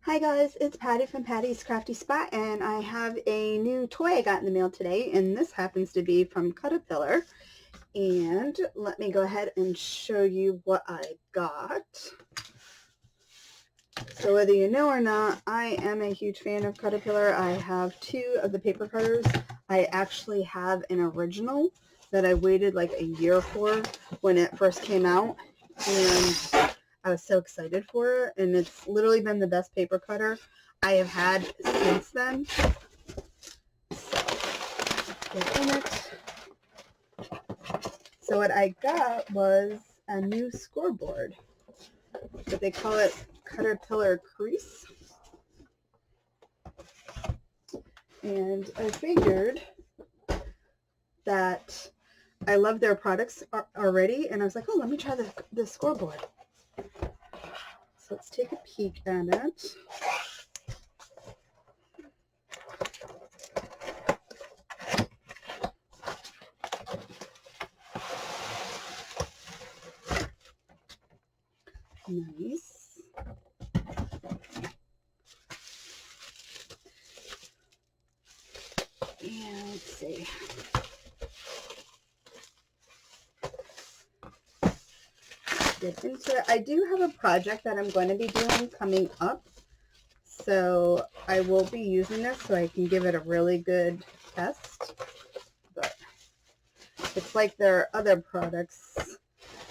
Hi guys, it's Patty from Patty's Crafty Spot, and I have a new toy I got in the mail today, and this happens to be from Cutterpillar. And let me go ahead and show you what I got. So whether you know or not, I am a huge fan of Cutterpillar. I have two of the paper cutters. I actually have an original that I waited like a year for when it first came out, and I was so excited for it, and it's literally been the best paper cutter I have had since then. Get in it. So what I got was a new scoreboard, but they call it Cutterpillar Crease. And I figured that I love their products already, and I was like, oh, let me try the scoreboard. So let's take a peek at it. Nice. And let's see. Get into it. I do have a project that I'm going to be doing coming up, so I will be using this so I can give it a really good test. But it's like their other products.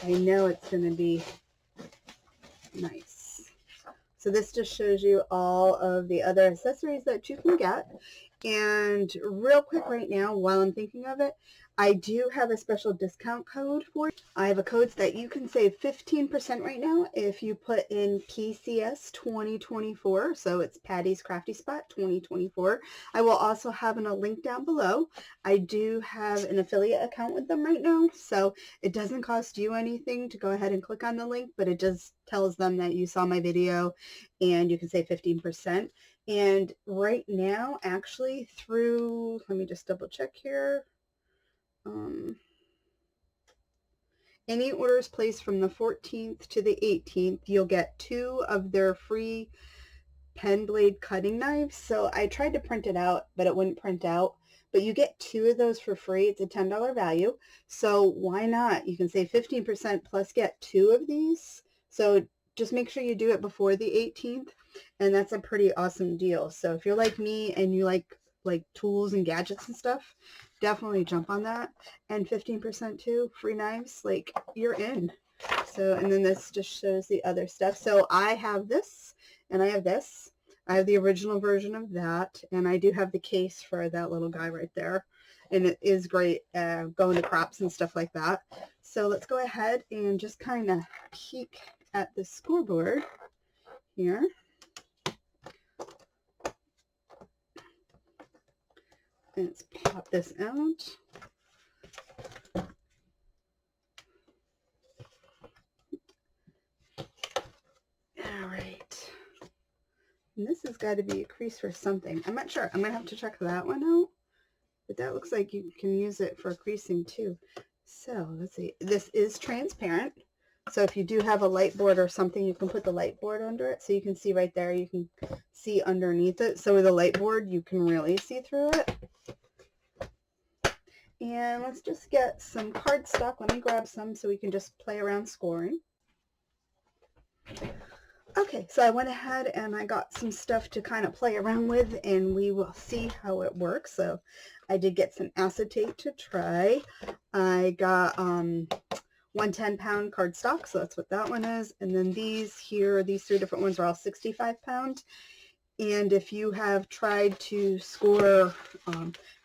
I know it's going to be nice. So this just shows you all of the other accessories that you can get. And real quick right now, while I'm thinking of it, I do have a special discount code for you. I have a code that you can save 15% right now if you put in PCS 2024. So it's Patty's Crafty Spot 2024. I will also have a link down below. I do have an affiliate account with them right now, so it doesn't cost you anything to go ahead and click on the link, but it just tells them that you saw my video and you can save 15%. And right now, actually, through, let me just double check here. Any orders placed from the 14th to the 18th, you'll get 2 of their free pen blade cutting knives. So I tried to print it out, but it wouldn't print out. But you get 2 of those for free. It's a $10 value. So why not? You can save 15% plus get 2 of these. So just make sure you do it before the 18th. And that's a pretty awesome deal. So if you're like me and you like tools and gadgets and stuff, definitely jump on that. And 15% too, free knives, like you're in. So, and then this just shows the other stuff. So I have this and I have this. I have the original version of that, and I do have the case for that little guy right there. And it is great going to crops and stuff like that. So let's go ahead and just kind of peek at the scoreboard here. And let's pop this out. All right. And this has got to be a crease for something. I'm not sure. I'm going to have to check that one out. But that looks like you can use it for creasing too. So let's see. This is transparent. So if you do have a light board or something, you can put the light board under it. So you can see right there, you can see underneath it. So with a light board, you can really see through it. And let's just get some cardstock. Let me grab some so we can just play around scoring. Okay, so I went ahead and I got some stuff to kind of play around with, and we will see how it works. So I did get some acetate to try. I got 1 10-pound cardstock, so that's what that one is. And then these here, these 3 different ones are all 65-pound. And if you have tried to score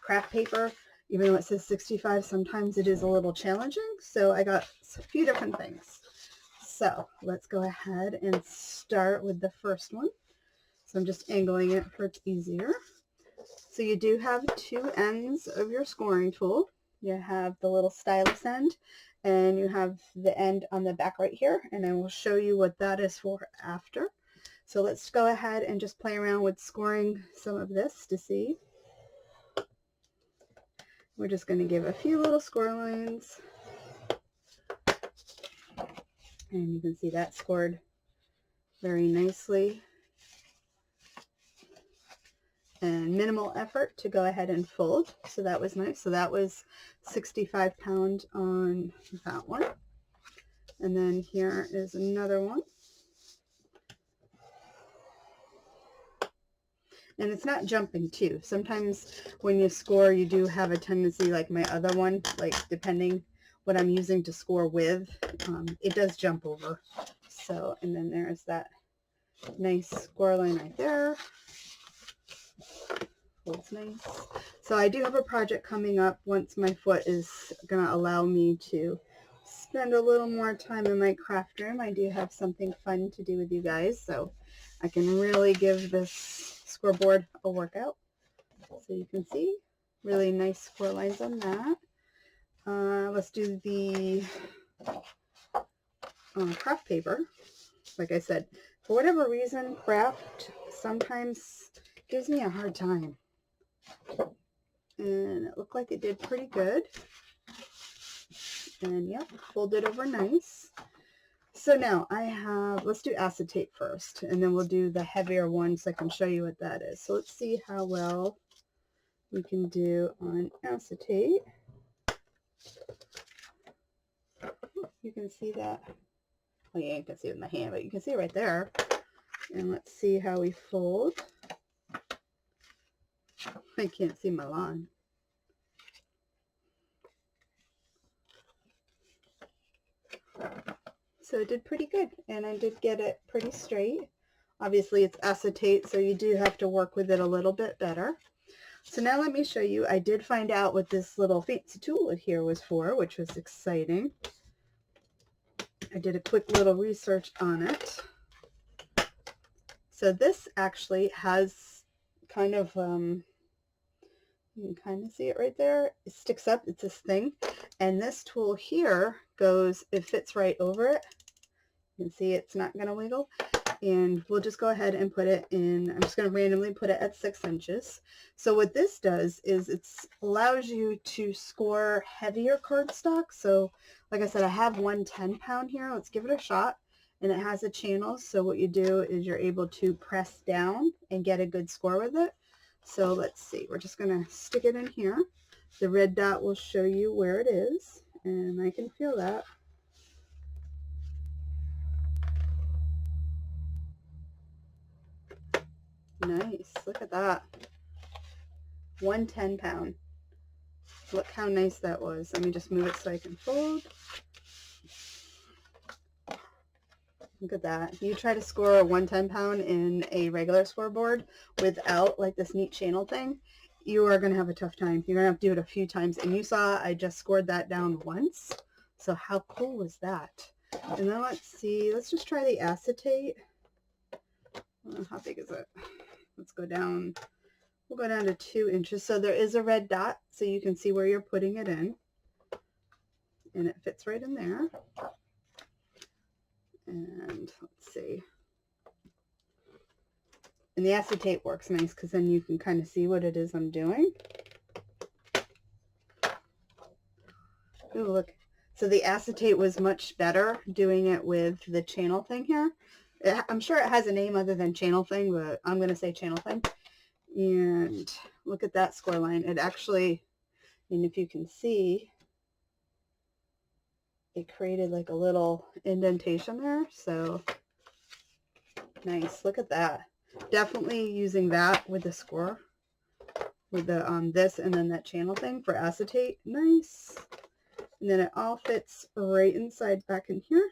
craft paper, even though it says 65, sometimes it is a little challenging. So I got a few different things. So let's go ahead and start with the first one. So I'm just angling it for it's easier. So you do have 2 ends of your scoring tool. You have the little stylus end, and you have the end on the back right here, and I will show you what that is for after. So let's go ahead and just play around with scoring some of this to see. We're just going to give a few little score lines. And you can see that scored very nicely. and minimal effort to go ahead and fold. So that was nice. So that was 65 pound on that one. And then here is another one. And it's not jumping too. Sometimes when you score, you do have a tendency, like my other one, like depending what I'm using to score with, it does jump over. So, and then there's that nice score line right there. Folds nice. So I do have a project coming up once my foot is going to allow me to spend a little more time in my craft room. I do have something fun to do with you guys, so I can really give this scoreboard a workout. So you can see really nice score lines on that. Let's do the craft paper. Like I said, for whatever reason, craft sometimes gives me a hard time. And it looked like it did pretty good. And yep, folded over nice. So now I have, let's do acetate first, and then we'll do the heavier one so I can show you what that is. So let's see how well we can do on acetate. You can see that. Well, you can see it in my hand, but you can see it right there. And let's see how we fold. I can't see my line. So it did pretty good, and I did get it pretty straight. Obviously it's acetate, so you do have to work with it a little bit better. So now let me show you. I did find out what this little fancy tool here was for, which was exciting. I did a quick little research on it. So this actually has kind of, you can kind of see it right there. It sticks up. It's this thing. And this tool here goes, it fits right over it. You can see it's not going to wiggle. And we'll just go ahead and put it in, I'm just going to randomly put it at 6 inches. So what this does is it allows you to score heavier cardstock. So like I said, I have one 10-pound here. Let's give it a shot. And it has a channel. So what you do is you're able to press down and get a good score with it. So let's see, we're just going to stick it in here. The red dot will show you where it is, and I can feel that. Nice, look at that. 1 10-pound. Look how nice that was. Let me just move it so I can fold. Look at that. You try to score a 1 10-pound in a regular scoreboard without like this neat channel thing, you are going to have a tough time. You're going to have to do it a few times. And you saw I just scored that down once. So how cool was that? And then let's see. Let's just try the acetate. How big is it? Let's go down. We'll go down to 2 inches. So there is a red dot, so you can see where you're putting it in. And it fits right in there. And let's see. And the acetate works nice because then you can kind of see what it is I'm doing. Ooh, look. So the acetate was much better doing it with the channel thing here. I'm sure it has a name other than channel thing, but I'm going to say channel thing. And look at that score line. It actually, and if you can see, it created like a little indentation there. So nice. Look at that. Definitely using that with the score, with the this and then that channel thing for acetate. Nice. And then it all fits right inside back in here.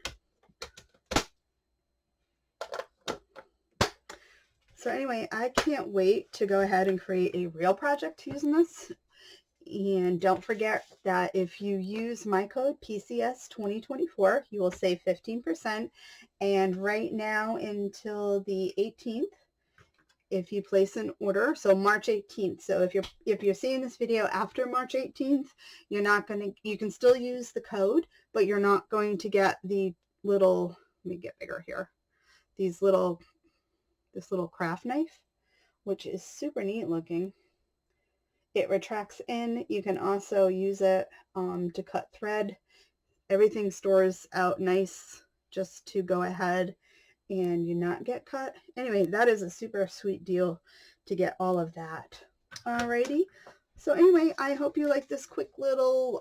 So anyway, I can't wait to go ahead and create a real project using this. And don't forget that if you use my code PCS2024, you will save 15%. And right now until the 18th, if you place an order, so March 18th. So if you're seeing this video after March 18th, you're not going to, you can still use the code, but you're not going to get the little, let me get bigger here, this little craft knife, which is super neat looking. It retracts in. You can also use it to cut thread. Everything stores out nice just to go ahead and you not get cut. Anyway, that is a super sweet deal to get all of that. Alrighty. So anyway, I hope you like this quick little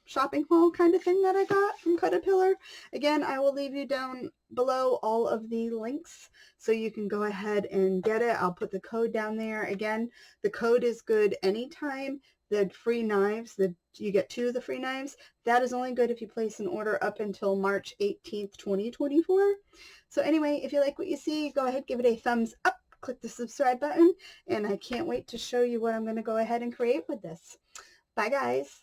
shopping haul kind of thing that I got from Cutterpillar. Again, I will leave you down below all of the links so you can go ahead and get it. I'll put the code down there. Again, the code is good anytime. The free knives, you get 2 of the free knives. That is only good if you place an order up until March 18th, 2024. So anyway, if you like what you see, go ahead, give it a thumbs up, click the subscribe button, and I can't wait to show you what I'm going to go ahead and create with this. Bye guys.